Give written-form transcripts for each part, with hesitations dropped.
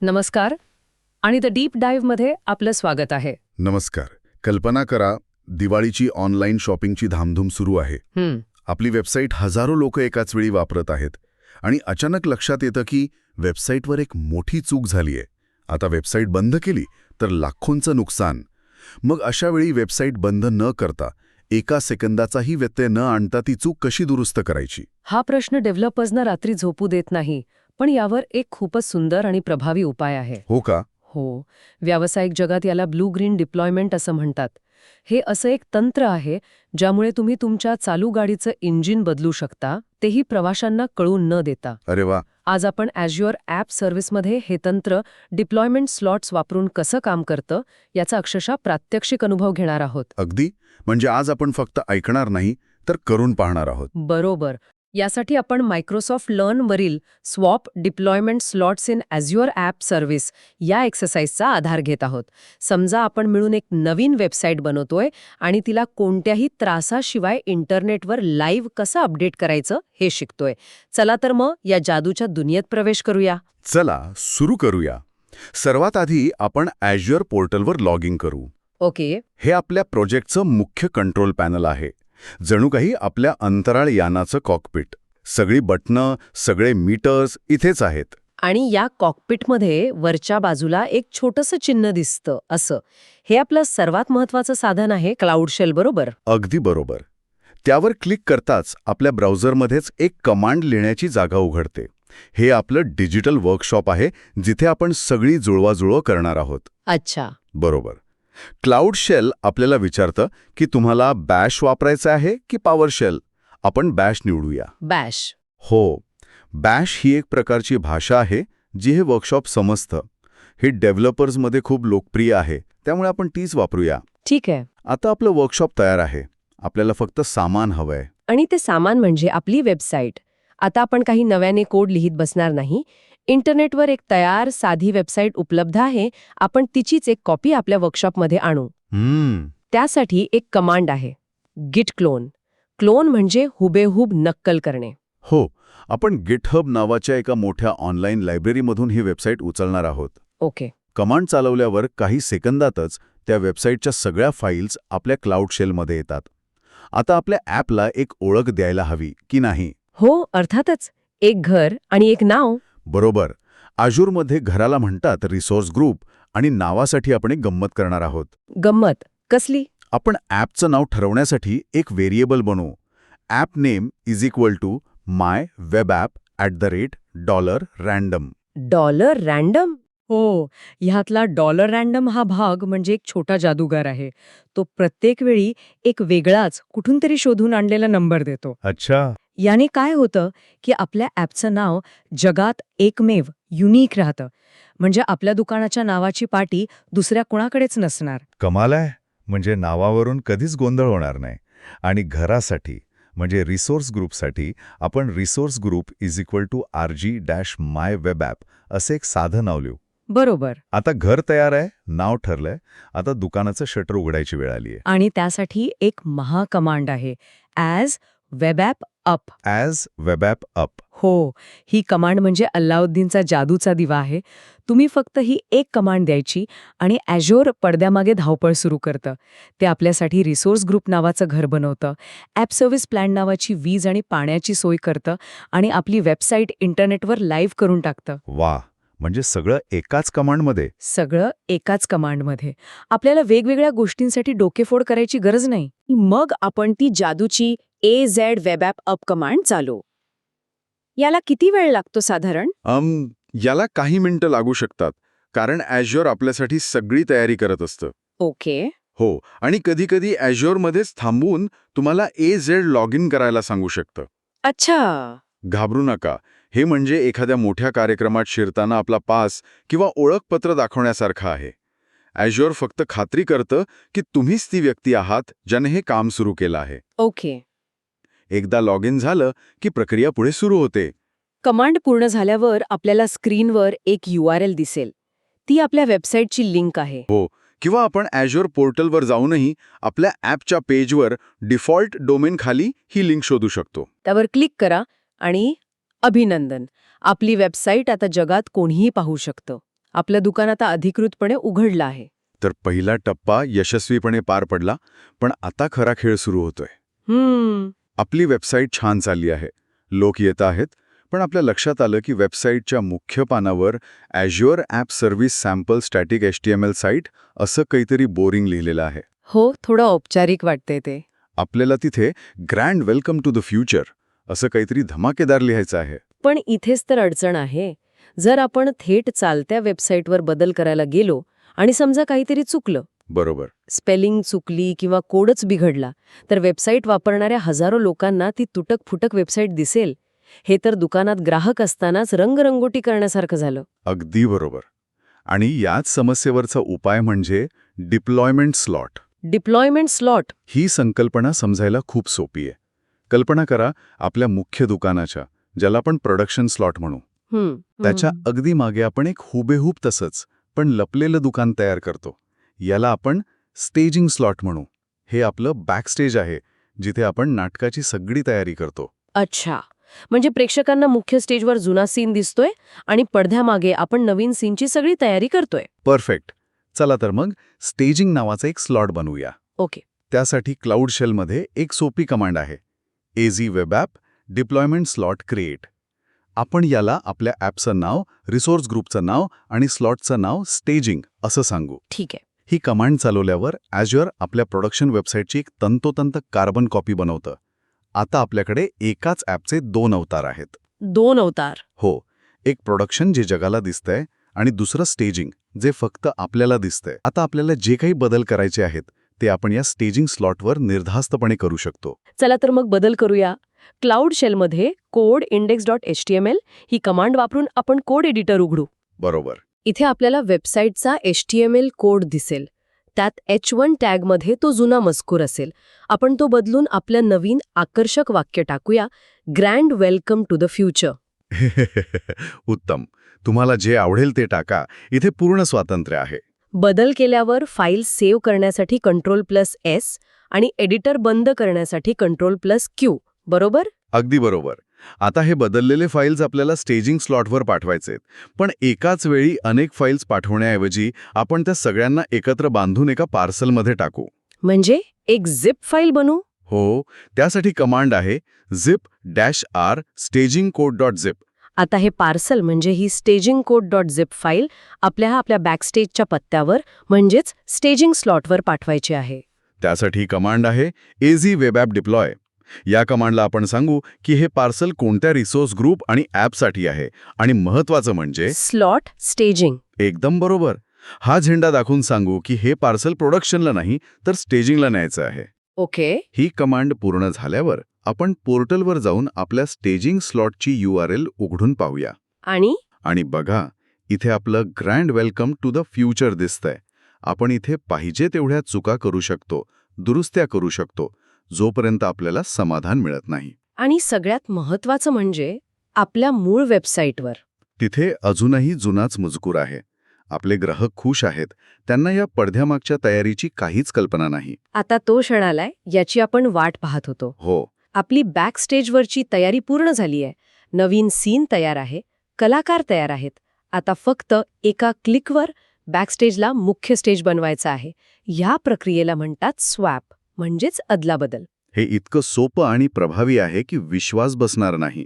नमस्कार आणि the deep डाईव्हमध्ये आपलं स्वागत आहे. नमस्कार. कल्पना करा, दिवाळीची ऑनलाईन शॉपिंगची धामधूम सुरू आहे. आपली वेबसाईट हजारो लोक एकाच वेळी वापरत आहेत आणि अचानक लक्षात येतं की वेबसाईटवर एक मोठी चूक झालीये. आता वेबसाईट बंद केली तर लाखोंचं नुकसान. मग अशा वेळी वेबसाईट बंद न करता, एका सेकंदाचाही व्यत्यय न आणता ती चूक कशी दुरुस्त करायची? हा प्रश्न डेव्हलपर्सना रात्री झोपू देत नाही, पण यावर एक खूपच सुंदर आणि प्रभावी उपाय आहे. हो का? हो, व्यावसायिक जगात याला ब्लू ग्रीन डिप्लॉयमेंट असं म्हणतात. हे असं एक तंत्र आहे ज्यामुळे तुम्ही तुमच्या चालू गाडीचं इंजिन बदलू शकता, तेही प्रवाशांना कळून न देता. अरे वा. आज आपण Azure ॲप सर्व्हिसमध्ये हे तंत्र डिप्लॉयमेंट स्लॉट्स वापरून कसं काम करतं याचा अक्षरशः प्रात्यक्षिक अनुभव घेणार आहोत. अगदी. म्हणजे आज आपण फक्त ऐकणार नाही तर करून पाहणार आहोत. बरोबर. यासाठी आपण मायक्रोसॉफ्ट लर्नवरील swap deployment slots in Azure app service या एक्सरसाइजचा आधार घेत आहोत. समजा आपण मिळून एक नवीन वेबसाईट बनवतोय आणि तिला कोणत्याही त्रासाशिवाय इंटरनेटवर लाईव्ह कसं अपडेट करायचं हे शिकतोय. चला तर मग या जादूच्या दुनियेत प्रवेश करूया. चला सुरू करूया. सर्वात आधी आपण Azure पोर्टलवर लॉग इन करू. ओके. हे आपल्या प्रोजेक्टचं मुख्य कंट्रोल पॅनल आहे. जणू काही आपल्या अंतराळ यानाचं कॉकपिट. सगळी बटणं, सगळे मीटर्स इथेच आहेत. आणि या कॉकपिटमध्ये वरच्या बाजूला एक छोटंसं चिन्ह दिसतं असं. हे आपलं सर्वात महत्वाचं साधन आहे, क्लाउड शेल, बरोबर? अगदी बरोबर. त्यावर क्लिक करताच आपल्या ब्राउझरमध्येच एक कमांड लिहिण्याची जागा उघडते. हे आपलं डिजिटल वर्कशॉप आहे, जिथे आपण सगळी जुळवाजुळव करणार आहोत. अच्छा. बरोबर. क्लाउड शेल आपल्याला विचारतं की तुम्हाला बॅश वापरायचं आहे की पॉवर शेल. आपण बॅश निवडूया. बॅश. हो, बॅश ही एक प्रकारची भाषा आहे जी हे वर्कशॉप समजतं. हे डेव्हलपर्समध्ये खूप लोकप्रिय आहे, त्यामुळे आपण तीच वापरूया. ठीक आहे. आता आपलं वर्कशॉप तयार आहे. आपल्याला फक्त सामान हवंय. आणि ते सामान म्हणजे आपली वेबसाईट. आता आपण काही नव्याने कोड लिहित बसणार नाही. इंटरनेटवर एक तयार साधी वेबसाईट उपलब्ध आहे. आपण तिचीच एक कॉपी आपल्या वर्कशॉपमध्ये आणू. त्यासाठी एक कमांड आहे, गिट क्लोन. क्लोन म्हणजे हुबेहूब नक्कल करणे. हो, आपण गिटहब नावाच्या एका मोठ्या ऑनलाईन लायब्ररीमधून ही वेबसाईट उचलणार आहोत. ओके. कमांड चालवल्यावर काही सेकंदातच त्या वेबसाईटच्या सगळ्या फाईल्स आपल्या क्लाउड शेलमध्ये येतात. आता आपल्या ॲपला एक ओळख द्यायला हवी की नाही? हो, अर्थातच. एक घर आणि एक नाव. बरोबर. Azureमध्ये घराला म्हणतात रिसोर्स ग्रुप आणि नावासाठी आपण एक गंमत करणार आहोत. गंमत कसली? आपण ॲपचं नाव ठरवण्यासाठी एक व्हेरिएबल बनवू. App name = mywebapp@$random. Dollar random? हो, ह्यातला डॉलर रँडम हा भाग म्हणजे एक छोटा जादूगार आहे. तो प्रत्येक वेळी एक वेगळाच कुठून तरी शोधून आणलेला नंबर देतो. अच्छा. याने काय होतं की आपल्या ॲपचं नाव जगात एकमेव, युनिक राहतं. म्हणजे आपल्या दुकानाच्या नावाची पाटी दुसऱ्या कुणाकडेच नसणार. कमाल आहे. म्हणजे नावावरून कधीच गोंधळ होणार नाही. आणि घरासाठी म्हणजे रिसोर्स ग्रुपसाठी आपण रिसोर्स ग्रुप =rg-mywebapp असे एक साधं नाव लिहू. बरोबर. आता घर तयार आहे, नाव ठरलंय. आता दुकानाचं शटर उघडायची वेळ आली आहे. आणि त्यासाठी एक कमांड आहे, az web app up. Az web app up. हो, ही कमांड म्हणजे अल्लाउद्दीनचा जादूचा दिवा आहे. तुम्ही फक्त ही एक कमांड द्यायची आणि Azure पडद्यामागे धावपळ सुरू करतं. ते आपल्यासाठी रिसोर्स ग्रुप नावाचं घर बनवतं, ॲप सर्व्हिस प्लॅन नावाची वीज आणि पाण्याची सोय करतं आणि आपली वेबसाईट इंटरनेटवर लाईव्ह करून टाकतं. वा, म्हणजे सगळं एकाच कमांडमध्ये. सगळं एकाच कमांडमध्ये. आपल्याला वेगवेगळ्या गोष्टींसाठी डोकेफोड करायची गरज नाही. मग आपण ती जादूची AZ वेबॲप अप कमांड चालवू. याला किती वेळ लागतो साधारण? याला काही मिनिटं लागू शकतात, कारण Azure आपल्यासाठी सगळी तयारी करत असतं. ओके. हो, आणि कधीकधी Azureमध्येच थांबवून तुम्हाला AZ लॉग इन करायला सांगू शकतं. अच्छा. घाबरू नका. हे म्हणजे एखाद्या मोठ्या कार्यक्रमात शिरताना आपला पास किंवा ओळखपत्र दाखवण्यासारखं आहे. Azure फक्त खात्री करतं की तुम्हीच ती व्यक्ती आहात ज्याने हे काम सुरू केलं आहे. ओके. एकदा लॉग इन झालं की प्रक्रिया पुढे सुरू होते. कमांड पूर्ण झाल्यावर आपल्याला स्क्रीनवर एक URL दिसेल. ती आपल्या वेबसाईटची लिंक आहे. हो, किंवा आपण Azure पोर्टलवर जाऊनही आपल्या ॲपच्या पेजवर डिफॉल्ट डोमेन खाली ही लिंक शोधू शकतो. त्यावर क्लिक करा आणि अभिनंदन, आपली वेबसाईट आता जगात कोणीही पाहू शकतं. आपलं दुकान आता अधिकृतपणे उघडलं आहे. तर पहिला टप्पा यशस्वीपणे पार पडला, पण आता खरा खेळ सुरू होतोय. आपली वेबसाईट छान चालली आहे, लोक येत आहेत, पण आपल्या लक्षात आलं की वेबसाईटच्या मुख्य पानावर Azure app service sample static HTML site असं काहीतरी बोरिंग लिहिलेलं आहे. हो, थोडं औपचारिक वाटते ते. आपल्याला तिथे grand welcome to the future असं काहीतरी धमाकेदार लिहायचं आहे. पण इथेच तर अडचण आहे. जर आपण थेट चालत्या वेबसाईटवर बदल करायला गेलो आणि समजा काहीतरी चुकलं, बरोबर. स्पेलिंग चुकली किंवा कोडच बिघडला, तर वेबसाईट वापरणाऱ्या हजारो लोकांना ती तुटक-फुटक वेबसाईट दिसेल. हे तर दुकानात ग्राहक असतानाच रंगरंगोटी करण्यासारखं झालं. अगदी बरोबर. आणि याच समस्येवरचा उपाय म्हणजे डिप्लॉयमेंट स्लॉट. Deployment slot. ही संकल्पना समजायला खूप सोपी आहे. कल्पना करा आपल्या मुख्य दुकानाच्या, ज्याला आपण प्रोडक्शन स्लॉट म्हणू, त्याच्या अगदी मागे आपण एक हुबेहूब तसंच पण लपलेलं दुकान तयार करतो. याला आपण स्टेजिंग स्लॉट म्हणू. हे आपलं बॅकस्टेज आहे, जिथे आपण नाटकाची सगळी तयारी करतो. अच्छा, म्हणजे प्रेक्षकांना मुख्य स्टेजवर जुना सीन दिसतोय आणि पडद्यामागे आपण नवीन सीनची सगळी तयारी करतोय. परफेक्ट. चला तर मग स्टेजिंग नावाचा एक स्लॉट बनवूया. ओके. त्यासाठी क्लाउड शेलमध्ये एक सोपी कमांड आहे, AZ web app deployment slot create. आपण याला आपल्या ॲपचं नाव, रिसोर्स ग्रुपचं नाव आणि स्लॉटचं नाव स्टेजिंग असं सांगू. ठीक आहे. ही कमांड चालवल्यावर Azure आपल्या प्रोडक्शन वेबसाईटची एक तंतोतंत कार्बन कॉपी बनवतं. आता आपल्याकडे एकाच ॲपचे 2 अवतार आहेत. 2 अवतार. हो, एक प्रोडक्शन जे जगाला दिसतंय आणि दुसरं स्टेजिंग जे फक्त आपल्याला दिसतंय. आता आपल्याला जे काही बदल करायचे आहेत ते आपण या स्टेजिंग स्लॉटवर निर्धास्तपणे करू शकतो. चला तर मग बदल करूया. क्लाउड शेलमध्ये कोड index.html ही कमांड वापरून आपण कोड एडिटर उघडू. बरोबर. इथे आपल्याला वेबसाईटचा HTML कोड दिसेल. त्यात H1 टॅगमध्ये तो जुना मजकूर असेल. आपण तो बदलून आपल्या नवीन आकर्षक वाक्य टाकूया, grand welcome to the future. उत्तम. तुम्हाला जे आवडेल ते टाका. इथे पूर्ण स्वातंत्र्य आहे. बदल केल्यावर फाईल सेव्ह करण्यासाठी Ctrl+S आणि एडिटर बंद करण्यासाठी Ctrl+Q. बरोबर? अगदी बरोबर. आता हे बदललेले फाईल्स आपल्याला स्टेजिंग स्लॉटवर पाठवायचेत. पण एकाच वेळी अनेक फाईल्स पाठवण्याऐवजी आपण त्या सगळ्यांना एकत्र बांधून एका पार्सलमध्ये टाकू. म्हणजे एक झिप फाईल बनवू? हो, त्यासाठी कमांड आहे zip-r stagingcode.zip. आता हे पार्सल म्हणजे ही stagingcode.zip फाईल आपल्या बॅकस्टेजच्या पत्त्यावर म्हणजेच स्टेजिंग स्लॉटवर पाठवायची आहे. त्यासाठी कमांड आहे AZ वेब ॲप डिप्लॉय. या कमांडला आपण सांगू की हे पार्सल कोणत्या रिसोर्स ग्रुप आणि ॲपसाठी आहे आणि महत्वाचं म्हणजे स्लॉट स्टेजिंग. एकदम बरोबर. हा झेंडा दाखवून सांगू की हे पार्सल प्रोडक्शनला नाही तर स्टेजिंगला न्यायचं आहे. ओके. ही कमांड पूर्ण झाल्यावर आपण पोर्टलवर जाऊन आपल्या स्टेजिंग स्लॉटची URL उघडून पाहूया. आणि बघा, इथे आपलं grand welcome to the future दिसतंय. आपण इथे पाहिजे तेवढ्या चुका करू शकतो, दुरुस्त्या करू शकतो, जोपर्यंत आपल्याला समाधान मिळत नाही. आणि सगळ्यात महत्वाचं म्हणजे आपल्या मूळ वेबसाईटवर तिथे अजूनही जुनाच मजकूर आहे. आपले ग्राहक खुश आहेत, त्यांना या पडद्यामागच्या तयारीची काहीच कल्पना नाही. आता तो क्षण आलाय, याची आपण वाट पाहत होतो. हो, आपली बॅकस्टेजवरची तयारी पूर्ण झाली आहे. नवीन सीन तयार आहे, कलाकार तयार आहेत. आता फक्त एका क्लिकवर बॅकस्टेजला मुख्य स्टेज बनवायचा आहे. ह्या प्रक्रियेला म्हणतात स्वॅप, म्हणजेच अदलाबदल. हे इतकं सोपं आणि प्रभावी आहे की विश्वास बसणार नाही.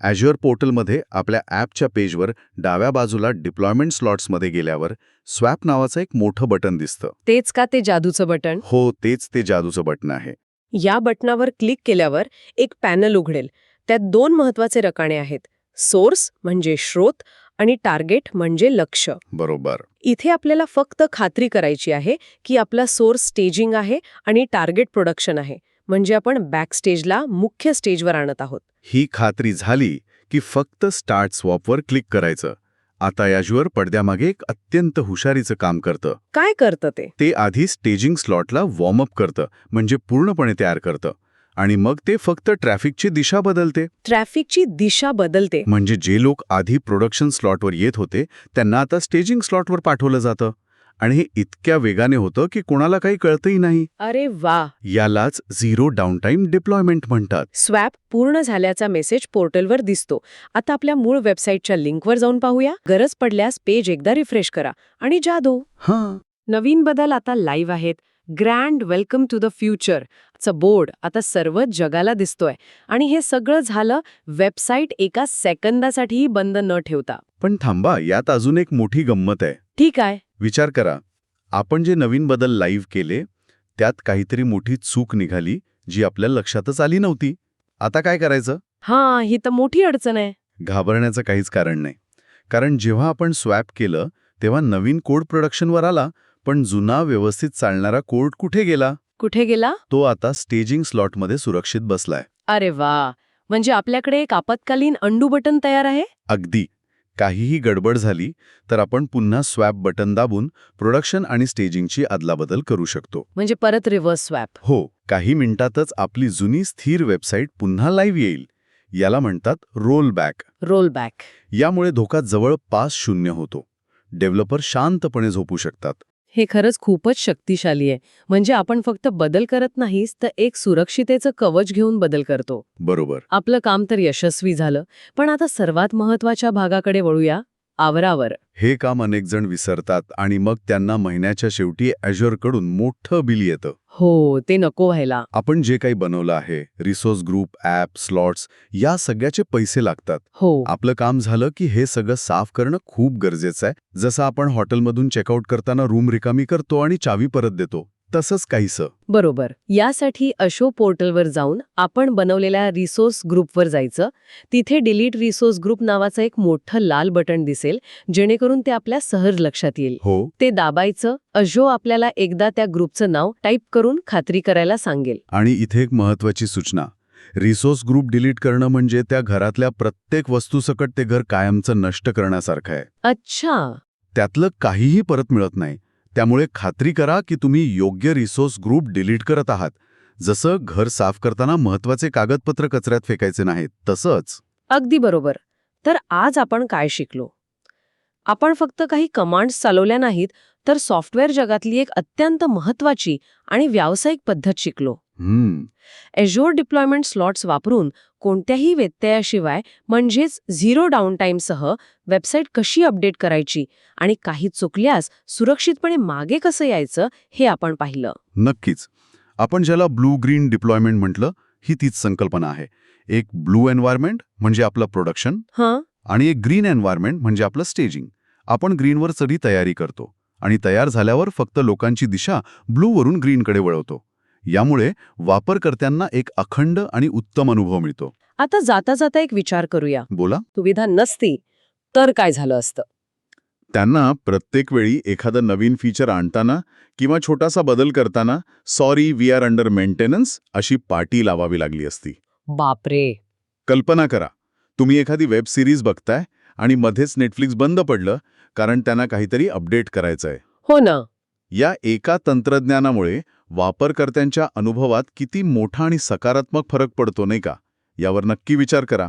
Azure पोर्टलमध्ये आपल्या ॲपच्या पेजवर डाव्या बाजूला डिप्लॉयमेंट स्लॉट्समध्ये गेल्यावर स्वॅप नावाचं एक मोठं बटन दिसतं. तेच का ते जादूचं बटन? हो, तेच ते जादूचं बटन आहे. या बटनावर क्लिक केल्यावर एक पॅनल उघडेल. त्यात 2 महत्वाचे रकाने आहेत, सोर्स म्हणजे स्रोत आणि टार्गेट म्हणजे लक्ष्य. बरोबर. इथे आपल्याला फक्त खात्री करायची आहे की आपला सोर्स स्टेजिंग आहे आणि टार्गेट प्रोडक्शन आहे, म्हणजे आपण बॅकस्टेजला मुख्य स्टेजवर आणत आहोत. ही खात्री झाली की फक्त स्टार्ट स्वॉपवर क्लिक करायचं. आता Azure पडद्यामागे एक अत्यंत हुशारीचं काम करतं. काय करतं ते? ते आधी स्टेजिंग स्लॉटला वॉर्मअप करतं, म्हणजे पूर्णपणे तयार करतं. आणि मग ते फक्त ट्रॅफिकची दिशा बदलते. ट्रॅफिकची दिशा बदलते. म्हणजे जे लोक आधी प्रोडक्शन स्लॉटवर येत होते त्यांना आता स्टेजिंग स्लॉटवर पाठवलं जातं. आणि हे इतक्या वेगाने होतं की कोणाला काही कळतही नाही. अरे वा. यालाच झिरो डाऊनटाईम डिप्लॉयमेंट म्हणतात. स्वॅप पूर्ण झाल्याचा मेसेज पोर्टलवर दिसतो. आता आपल्या मूळ वेबसाईटच्या लिंकवर जाऊन पाहूया. गरज पडल्यास पेज एकदा रिफ्रेश करा आणि जादू. हां, नवीन बदल आता लाईव्ह आहेत. Grand welcome to the future चा बोर्ड आता सर्वच जगाला दिसतोय. आणि हे सगळं झालं वेबसाईट एका सेकंदासाठीही बंद न ठेवता. पण थांबा, यात अजून एक मोठी गंमत आहे. ठीक आहे. विचार करा, आपण जे नवीन बदल लाईव्ह केले त्यात काहीतरी मोठी चूक निघाली जी आपल्या लक्षातच आली नव्हती. आता काय करायचं? हां, ही तर मोठी अडचण आहे. घाबरण्याचं काहीच कारण नाही. कारण जेव्हा आपण स्वॅप केलं तेव्हा नवीन कोड प्रोडक्शनवर आला, पण जुना व्यवस्थित चालणारा कोड कुठे गेला? कुठे गेला? तो आता स्टेजिंग स्लॉटमध्ये सुरक्षित बसलाय. अरे वा. म्हणजे आपल्याकडे एक आपत्कालीन अंडू बटन तयार आहे. अगदी. काहीही गडबड झाली तर आपण पुन्हा स्वॅप बटन दाबून प्रोडक्शन आणि स्टेजिंगची अदलाबदल करू शकतो. म्हणजे परत रिव्हर्स स्वॅप. हो, काही मिनिटातच आपली जुनी स्थिर वेबसाईट पुन्हा लाईव्ह येईल. याला म्हणतात रोल बॅक. Role back. यामुळे धोका जवळपास शून्य होतो. डेव्हलपर शांतपणे झोपू शकतात. हे खरंच खूपच शक्तिशाली आहे. म्हणजे आपण फक्त बदल करत नाहीस तर एक सुरक्षितेचं कवच घेऊन बदल करतो. बरोबर. आपलं काम तर यशस्वी झालं. पण आता सर्वात महत्वाच्या भागाकडे वळूया. आवरावर. हे काम अनेक जण विसरतात आणि मग त्यांना महिन्याच्या शेवटी कडून मोठं बिल येतं. हो, ते नको व्हायला. आपण जे काही बनवलं आहे, रिसोर्स ग्रुप, ॲप, स्लॉट्स, या सगळ्याचे पैसे लागतात. हो. आपलं काम झालं की हे सगळं साफ करणं खूप गरजेचं आहे. जसं आपण हॉटेलमधून चेकआउट करताना रूम रिकामी करतो आणि चावी परत देतो, तसंच काहीसं. बरोबर. यासाठी अशो पोर्टलवर जाऊन आपण बनवलेल्या रिसोर्स ग्रुपवर जायचं. तिथे डिलीट रिसोर्स ग्रुप नावाचं एक मोठं लाल बटन दिसेल, जेणेकरून ते आपल्या सहज लक्षात येईल. हो. ते दाबायचं. अशो आपल्याला एकदा त्या ग्रुपचं नाव टाईप करून खात्री करायला सांगेल. आणि इथे एक महत्वाची सूचना. रिसोर्स ग्रुप डिलीट करणं म्हणजे त्या घरातल्या प्रत्येक वस्तूसकट ते घर कायमचं नष्ट करण्यासारखं आहे. अच्छा. त्यातलं काहीही परत मिळत नाही. त्यामुळे खात्री करा की तुम्ही योग्य रिसोर्स ग्रुप डिलीट करत आहात. जसं घर साफ करताना महत्वाचे कागदपत्र कचऱ्यात फेकायचे नाहीत, तसंच. अगदी बरोबर. तर आज आपण काय शिकलो? आपण फक्त काही कमांड्स चालवल्या नाहीत, तर सॉफ्टवेअर जगातली एक अत्यंत महत्वाची आणि व्यावसायिक पद्धत शिकलो. Azure डिप्लॉयमेंट स्लॉट्स वापरून कोणत्याही व्यत्ययाशिवाय म्हणजेच झिरो डाऊनटाईमसह वेबसाईट कशी अपडेट करायची आणि काही चुकल्यास सुरक्षितपणे मागे कसं यायचं हे आपण पाहिलं. नक्कीच. आपण ज्याला ब्लू ग्रीन डिप्लॉयमेंट म्हटलं, ही तीच संकल्पना आहे. एक ब्लू एन्व्हायरमेंट म्हणजे आपलं प्रोडक्शन आणि एक ग्रीन एन्व्हायरमेंट म्हणजे आपलं स्टेजिंग. आपण ग्रीनवर चढी तयारी करतो आणि तयार झाल्यावर फक्त लोकांची दिशा ब्लूवरून ग्रीनकडे वळवतो. यामुळे वापरकर्त्यांना एक अखंड आणि उत्तम अनुभव मिळतो. आता जाता जाता एक विचार करूया. बोला. सुविधा नसती तर काय झालं असतं? त्यांना प्रत्येक वेळी एखादं नवीन फीचर आणताना किंवा छोटासा बदल करताना sorry we are under maintenance अशी पाटी लावावी लागली असती. बापरे. कल्पना करा, तुम्ही एखादी वेब सिरीज बघताय आणि मध्येच नेटफ्लिक्स बंद पडलं कारण त्यांना काहीतरी अपडेट करायचंय. हो ना. या एका तंत्रज्ञानामुळे वापरकर्त्यांच्या अनुभवात किती मोठा आणि सकारात्मक फरक पडतो, नाही का? यावर नक्की विचार करा.